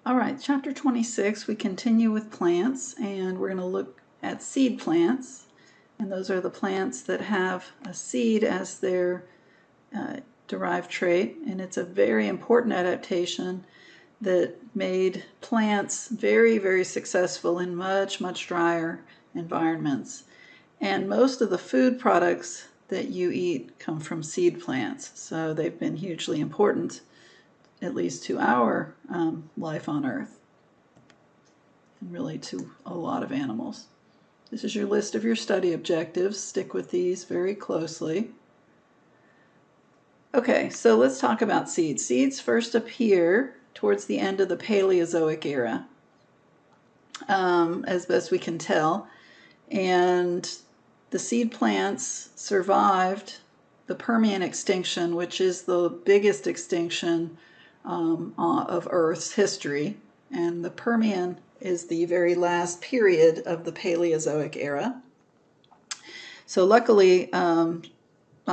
All right, chapter 26, we continue with plants, and we're going to look at seed plants. And those are the plants that have a seed as their derived trait. And it's a very important adaptation that made plants very, very successful in much, much drier environments. And most of the food products that you eat come from seed plants. So they've been hugely important, at least to our life on Earth, and really to a lot of animals. This is your list of your study objectives. Stick with these very closely. Okay, so let's talk about seeds. Seeds first appear towards the end of the Paleozoic era, as best we can tell. And the seed plants survived the Permian extinction, which is the biggest extinction of Earth's history. And the Permian is the very last period of the Paleozoic era. So luckily, I'm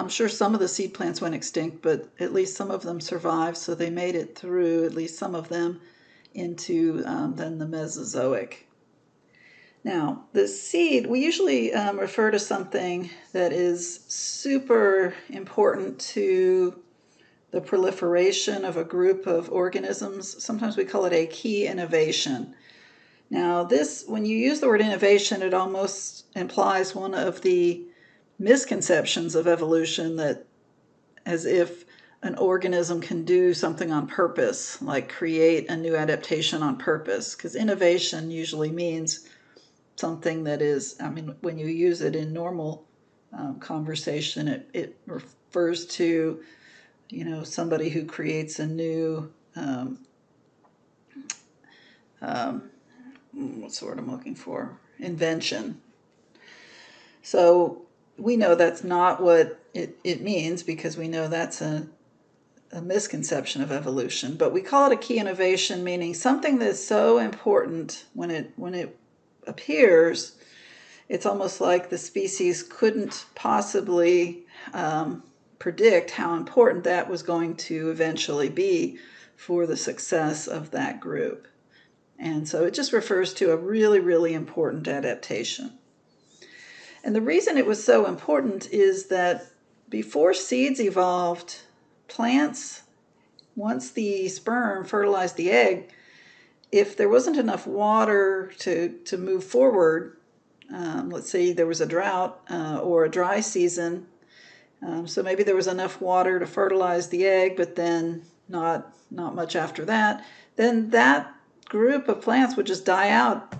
sure some of the seed plants went extinct, but at least some of them survived, so they made it through, at least some of them, into then the Mesozoic. Now, the seed, we usually refer to something that is super important to the proliferation of a group of organisms. Sometimes we call it a key innovation. Now, this, when you use the word innovation, it almost implies one of the misconceptions of evolution, that as if an organism can do something on purpose, like create a new adaptation on purpose, because innovation usually means something that is, I mean, when you use it in normal conversation, it refers to, you know, somebody who creates a new, what's the word I'm looking for? Invention. So we know that's not what it means, because we know that's a misconception of evolution. But we call it a key innovation, meaning something that's so important when it appears, it's almost like the species couldn't possibly predict how important that was going to eventually be for the success of that group. And so it just refers to a really, really important adaptation. And the reason it was so important is that before seeds evolved, plants, once the sperm fertilized the egg, if there wasn't enough water to move forward, let's say there was a drought or a dry season, so maybe there was enough water to fertilize the egg, but then not much after that, then that group of plants would just die out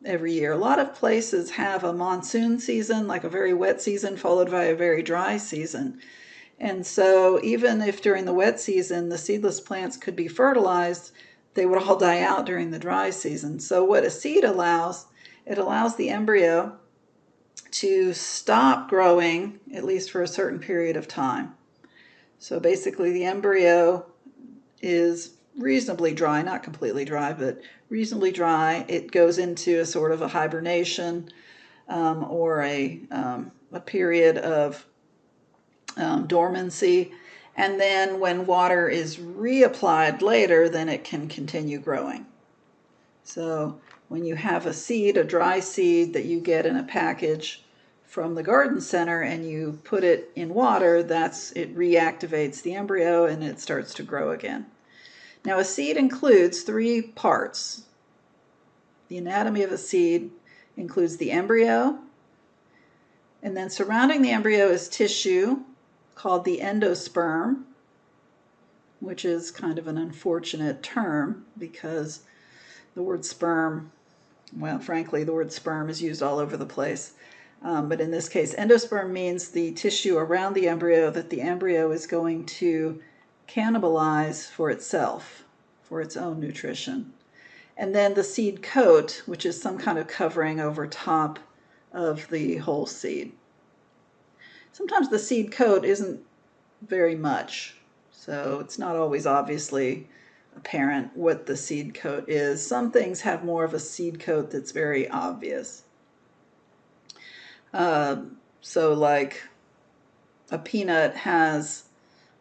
every year. A lot of places have a monsoon season, like a very wet season, followed by a very dry season. And so even if during the wet season the seedless plants could be fertilized, they would all die out during the dry season. So what a seed allows, it allows the embryo to stop growing, at least for a certain period of time. So basically the embryo is reasonably dry, not completely dry, but reasonably dry. It goes into a sort of a hibernation or a period of dormancy. And then when water is reapplied later, then it can continue growing. So when you have a seed, a dry seed that you get in a package from the garden center, and you put it in water, it reactivates the embryo and it starts to grow again. Now, a seed includes three parts. The anatomy of a seed includes the embryo, and then surrounding the embryo is tissue called the endosperm, which is kind of an unfortunate term because the word sperm, well, frankly, the word sperm is used all over the place. But in this case, endosperm means the tissue around the embryo that the embryo is going to cannibalize for itself, for its own nutrition. And then the seed coat, which is some kind of covering over top of the whole seed. Sometimes the seed coat isn't very much, so it's not always obviously apparent what the seed coat is. Some things have more of a seed coat that's very obvious. So like a peanut has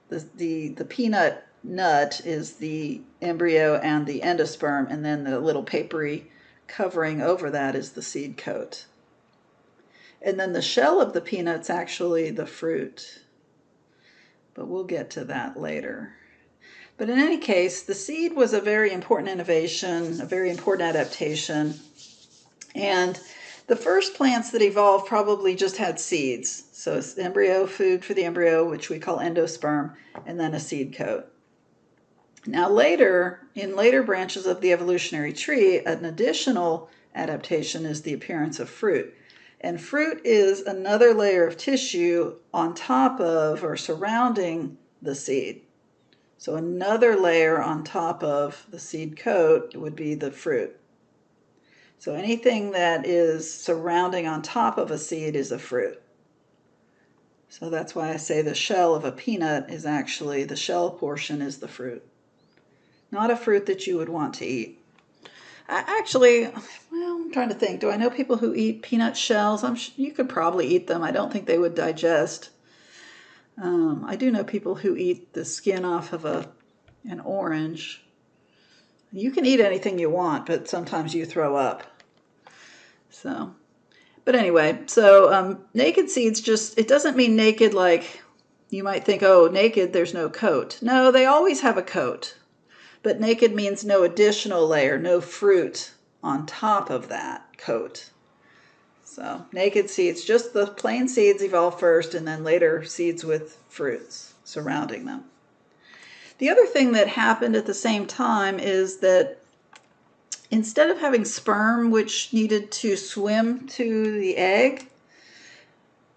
the peanut nut is the embryo and the endosperm, and then the little papery covering over that is the seed coat. And then the shell of the peanut's actually the fruit, but we'll get to that later. But in any case, the seed was a very important innovation, a very important adaptation. And the first plants that evolved probably just had seeds. So it's embryo, food for the embryo, which we call endosperm, and then a seed coat. Now later, in later branches of the evolutionary tree, an additional adaptation is the appearance of fruit. And fruit is another layer of tissue on top of or surrounding the seed. So another layer on top of the seed coat would be the fruit. So anything that is surrounding on top of a seed is a fruit. So that's why I say the shell of a peanut is actually, the shell portion is the fruit. Not a fruit that you would want to eat. I'm trying to think. Do I know people who eat peanut shells? You could probably eat them. I don't think they would digest. I do know people who eat the skin off of an orange. You can eat anything you want, but sometimes you throw up. But anyway, naked seeds it doesn't mean naked like you might think, oh, naked, there's no coat. No, they always have a coat. But naked means no additional layer, no fruit on top of that coat. So naked seeds, just the plain seeds evolve first, and then later seeds with fruits surrounding them. The other thing that happened at the same time is that instead of having sperm, which needed to swim to the egg,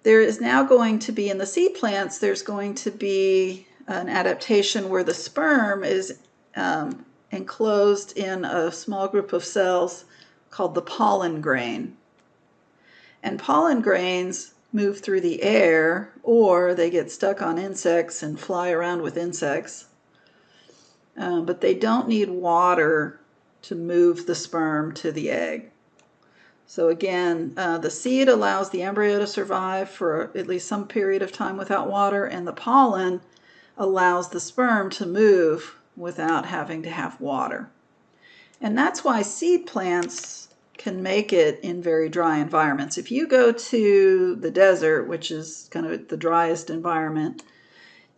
there is now going to be, in the seed plants, there's going to be an adaptation where the sperm is enclosed in a small group of cells called the pollen grain. And pollen grains move through the air, or they get stuck on insects and fly around with insects. But they don't need water to move the sperm to the egg. So again, the seed allows the embryo to survive for at least some period of time without water, and the pollen allows the sperm to move without having to have water. And that's why seed plants can make it in very dry environments. If you go to the desert, which is kind of the driest environment,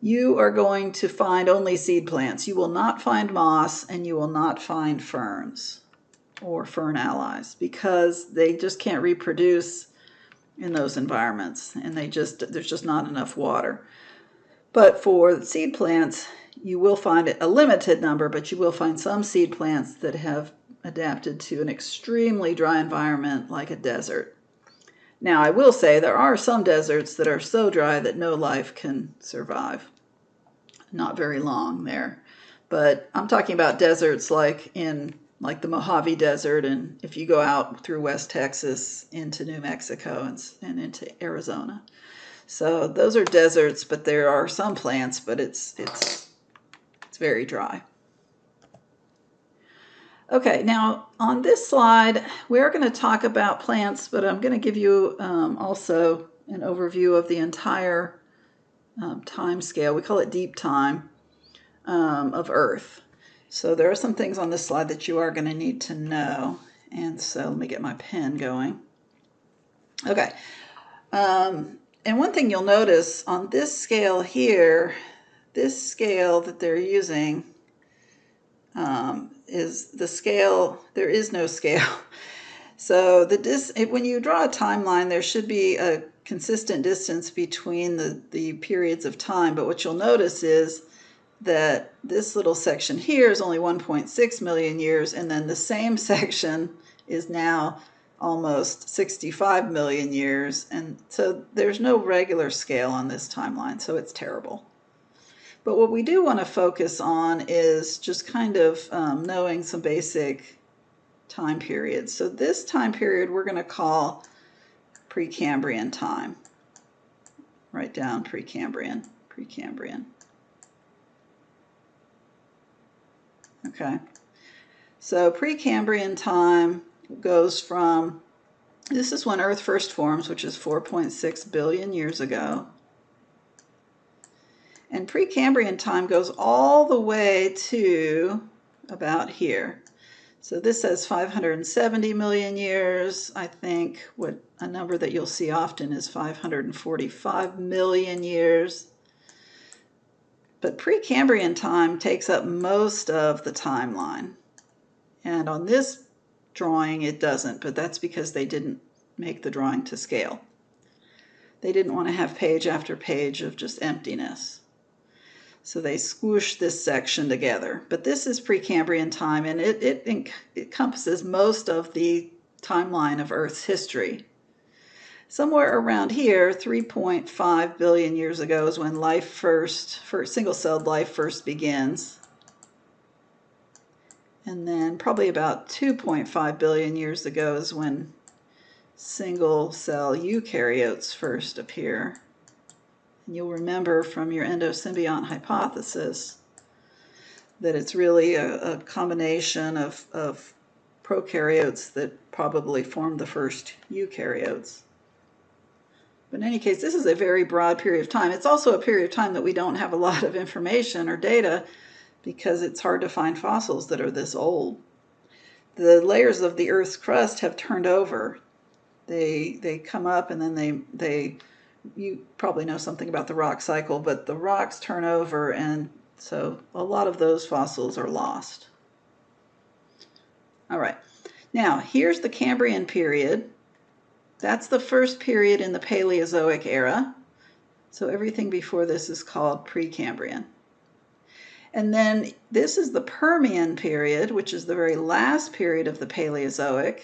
you are going to find only seed plants. You will not find moss, and you will not find ferns or fern allies, because they just can't reproduce in those environments, and there's just not enough water. But for seed plants, you will find a limited number, but you will find some seed plants that have adapted to an extremely dry environment like a desert. Now, I will say there are some deserts that are so dry that no life can survive. Not very long there. But I'm talking about deserts like the Mojave Desert, and if you go out through West Texas into New Mexico and into Arizona. So those are deserts, but there are some plants, but it's very dry. Okay, now on this slide, we're going to talk about plants, but I'm going to give you also an overview of the entire time scale. We call it deep time of Earth. So there are some things on this slide that you are going to need to know. And so let me get my pen going. Okay. And one thing you'll notice on this scale here, this scale that they're using is the scale, there is no scale. So when you draw a timeline, there should be a consistent distance between the periods of time. But what you'll notice is that this little section here is only 1.6 million years, and then the same section is now almost 65 million years, and so there's no regular scale on this timeline, so it's terrible. But what we do want to focus on is just kind of knowing some basic time periods. So this time period we're going to call Precambrian time. Write down Precambrian. Okay, so Precambrian time goes from, this is when Earth first forms, which is 4.6 billion years ago. And Precambrian time goes all the way to about here. So this says 570 million years. I think what a number that you'll see often is 545 million years. But Precambrian time takes up most of the timeline. And on this drawing it doesn't, but that's because they didn't make the drawing to scale. They didn't want to have page after page of just emptiness. So they squished this section together. But this is Precambrian time, and it encompasses most of the timeline of Earth's history. Somewhere around here, 3.5 billion years ago is when life single-celled life first begins. And then probably about 2.5 billion years ago is when single-cell eukaryotes first appear. And you'll remember from your endosymbiont hypothesis that it's really a combination of prokaryotes that probably formed the first eukaryotes. But in any case, this is a very broad period of time. It's also a period of time that we don't have a lot of information or data because it's hard to find fossils that are this old. The layers of the Earth's crust have turned over. They come up and then you probably know something about the rock cycle, but the rocks turn over, and so a lot of those fossils are lost. All right, now here's the Cambrian period. That's the first period in the Paleozoic era. So everything before this is called Precambrian. And then this is the Permian period, which is the very last period of the Paleozoic.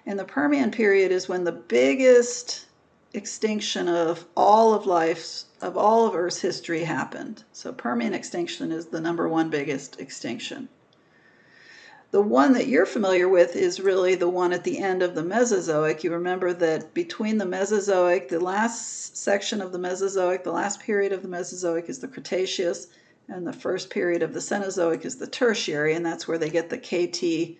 And the Permian period is when the biggest extinction of all of Earth's history happened. So Permian extinction is the #1 biggest extinction. The one that you're familiar with is really the one at the end of the Mesozoic. You remember that between the Mesozoic, the last section of the Mesozoic, the last period of the Mesozoic is the Cretaceous, and the first period of the Cenozoic is the Tertiary, and that's where they get the KT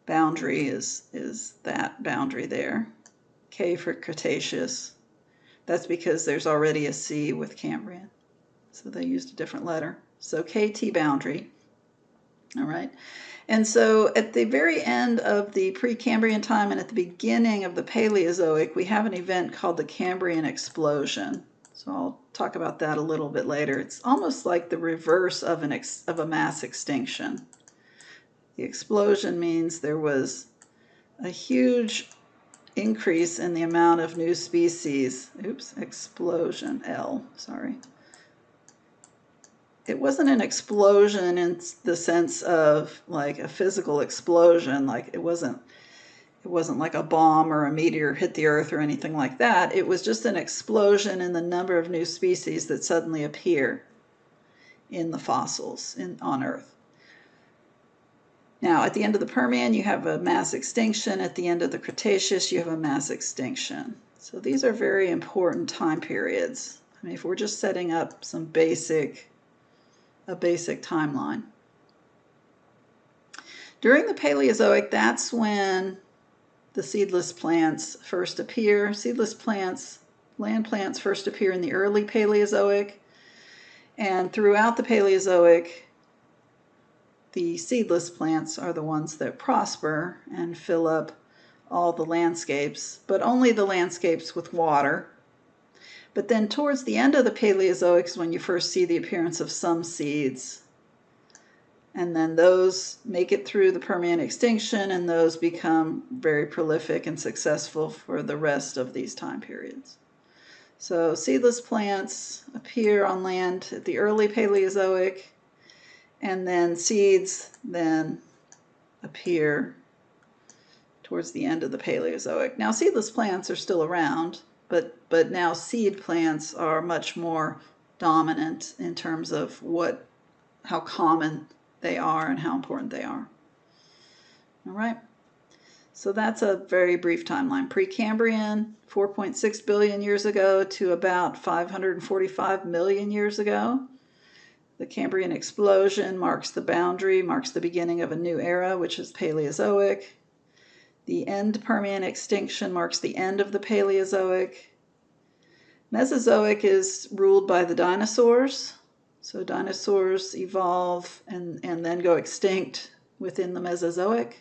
boundary is that boundary there. K for Cretaceous. That's because there's already a C with Cambrian. So they used a different letter. So KT boundary. All right. And so at the very end of the Precambrian time and at the beginning of the Paleozoic, we have an event called the Cambrian explosion. So I'll talk about that a little bit later. It's almost like the reverse of a mass extinction. The explosion means there was a huge increase in the amount of new species. Oops, explosion, L, sorry. It wasn't an explosion in the sense of like a physical explosion, like it wasn't like a bomb or a meteor hit the Earth or anything like that. It was just an explosion in the number of new species that suddenly appear in the fossils on Earth. Now, at the end of the Permian, you have a mass extinction. At the end of the Cretaceous, you have a mass extinction. So these are very important time periods. I mean, if we're just setting up a basic timeline. During the Paleozoic, that's when the seedless plants first appear. Seedless plants, land plants, first appear in the early Paleozoic. And throughout the Paleozoic, the seedless plants are the ones that prosper and fill up all the landscapes, but only the landscapes with water. But then towards the end of the Paleozoic is when you first see the appearance of some seeds. And then those make it through the Permian extinction, and those become very prolific and successful for the rest of these time periods. So seedless plants appear on land at the early Paleozoic, and then seeds then appear towards the end of the Paleozoic. Now seedless plants are still around, but now seed plants are much more dominant in terms of how common they are and how important they are. All right, so that's a very brief timeline. Precambrian, 4.6 billion years ago to about 545 million years ago. The Cambrian explosion marks the boundary, marks the beginning of a new era, which is Paleozoic. The end Permian extinction marks the end of the Paleozoic. Mesozoic is ruled by the dinosaurs. So dinosaurs evolve and then go extinct within the Mesozoic.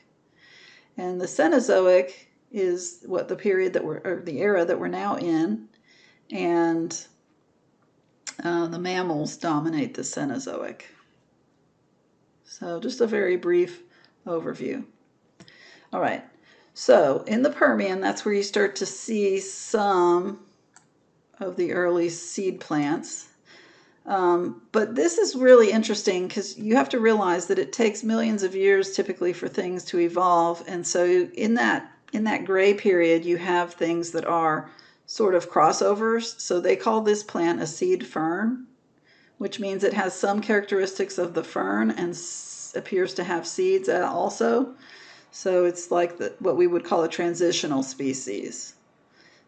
And the Cenozoic is what the period that or the era that we're now in. And the mammals dominate the Cenozoic. So just a very brief overview. All right. So in the Permian, that's where you start to see some of the early seed plants. But this is really interesting because you have to realize that it takes millions of years typically for things to evolve. And so in that gray period, you have things that are sort of crossovers. So they call this plant a seed fern, which means it has some characteristics of the fern and appears to have seeds also. So it's like what we would call a transitional species.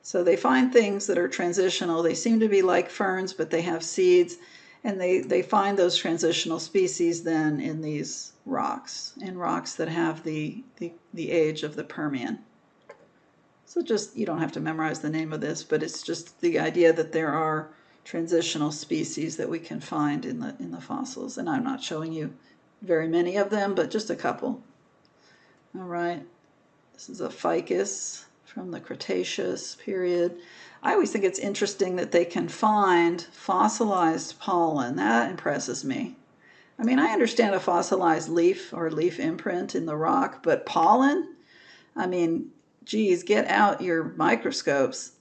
So they find things that are transitional. They seem to be like ferns, but they have seeds. And they find those transitional species then in these rocks, in rocks that have the age of the Permian. So just, you don't have to memorize the name of this, but it's just the idea that there are transitional species that we can find in the fossils. And I'm not showing you very many of them, but just a couple. All right. This is a ficus from the Cretaceous period. I always think it's interesting that they can find fossilized pollen. That impresses me. I mean, I understand a fossilized leaf or leaf imprint in the rock, but pollen? I mean, geez, get out your microscopes.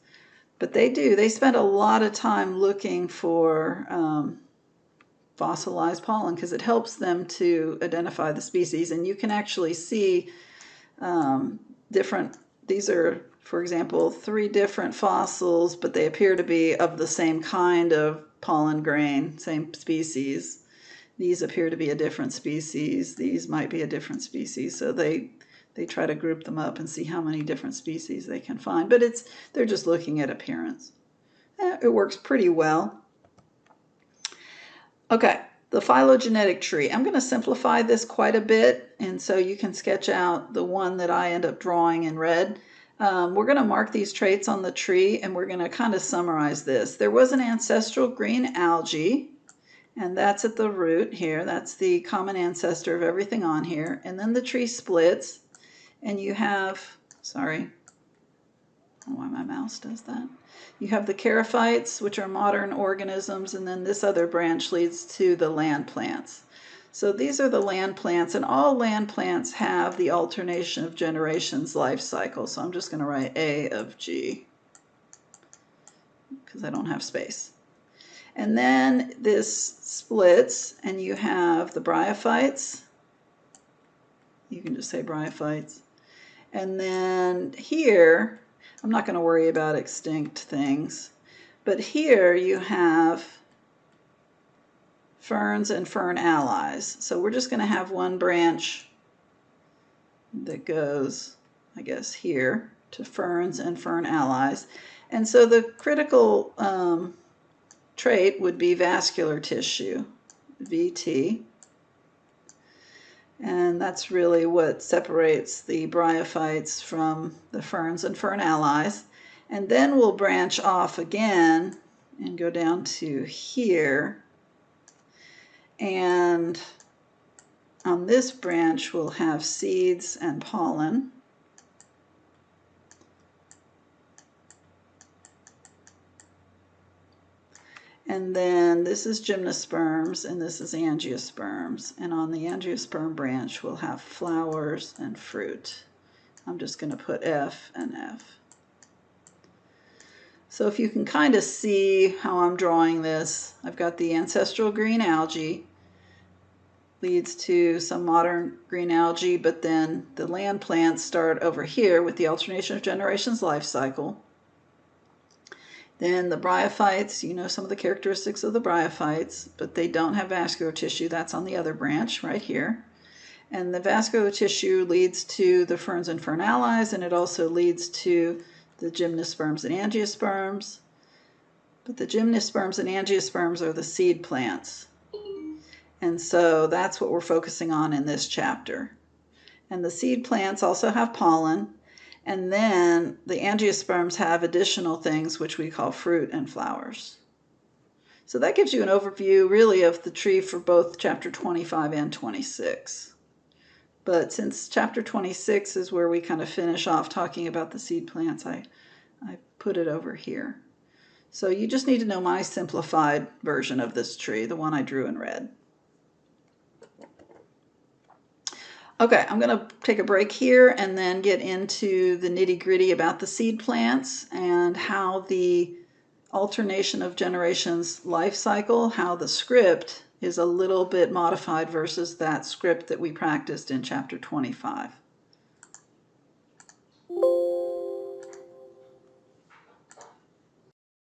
But they do. They spend a lot of time looking for fossilized pollen because it helps them to identify the species. And you can actually see these are, for example, 3 different fossils, but they appear to be of the same kind of pollen grain, same species. These appear to be a different species. These might be a different species. So they try to group them up and see how many different species they can find. But they're just looking at appearance. It works pretty well. Okay, the phylogenetic tree. I'm going to simplify this quite a bit, and so you can sketch out the one that I end up drawing in red. We're going to mark these traits on the tree, and we're going to kind of summarize this. There was an ancestral green algae, and that's at the root here. That's the common ancestor of everything on here. And then the tree splits, and you have, sorry, I don't know why my mouse does that. You have the charophytes, which are modern organisms, and then this other branch leads to the land plants. So these are the land plants, and all land plants have the alternation of generations life cycle. So I'm just going to write A of G because I don't have space. And then this splits, and you have the bryophytes. You can just say bryophytes. And then here, I'm not going to worry about extinct things, but here you have ferns and fern allies. So we're just going to have one branch that goes, I guess, here to ferns and fern allies. And so the critical trait would be vascular tissue, VT. And that's really what separates the bryophytes from the ferns and fern allies. And then we'll branch off again and go down to here. And on this branch, we'll have seeds and pollen. And then this is gymnosperms, and this is angiosperms. And on the angiosperm branch, we'll have flowers and fruit. I'm just going to put F and F. So if you can kind of see how I'm drawing this, I've got the ancestral green algae, leads to some modern green algae, but then the land plants start over here with the alternation of generations life cycle. Then the bryophytes, you know some of the characteristics of the bryophytes, but they don't have vascular tissue. That's on the other branch right here. And the vascular tissue leads to the ferns and fern allies, and it also leads to the gymnosperms and angiosperms. But the gymnosperms and angiosperms are the seed plants. And so that's what we're focusing on in this chapter. And the seed plants also have pollen. And then the angiosperms have additional things which we call fruit and flowers. So that gives you an overview really of the tree for both chapter 25 and 26. But since chapter 26 is where we kind of finish off talking about the seed plants, I put it over here. So you just need to know my simplified version of this tree, the one I drew in red. Okay, I'm going to take a break here and then get into the nitty-gritty about the seed plants and how the alternation of generations life cycle, how the script is a little bit modified versus that script that we practiced in chapter 25.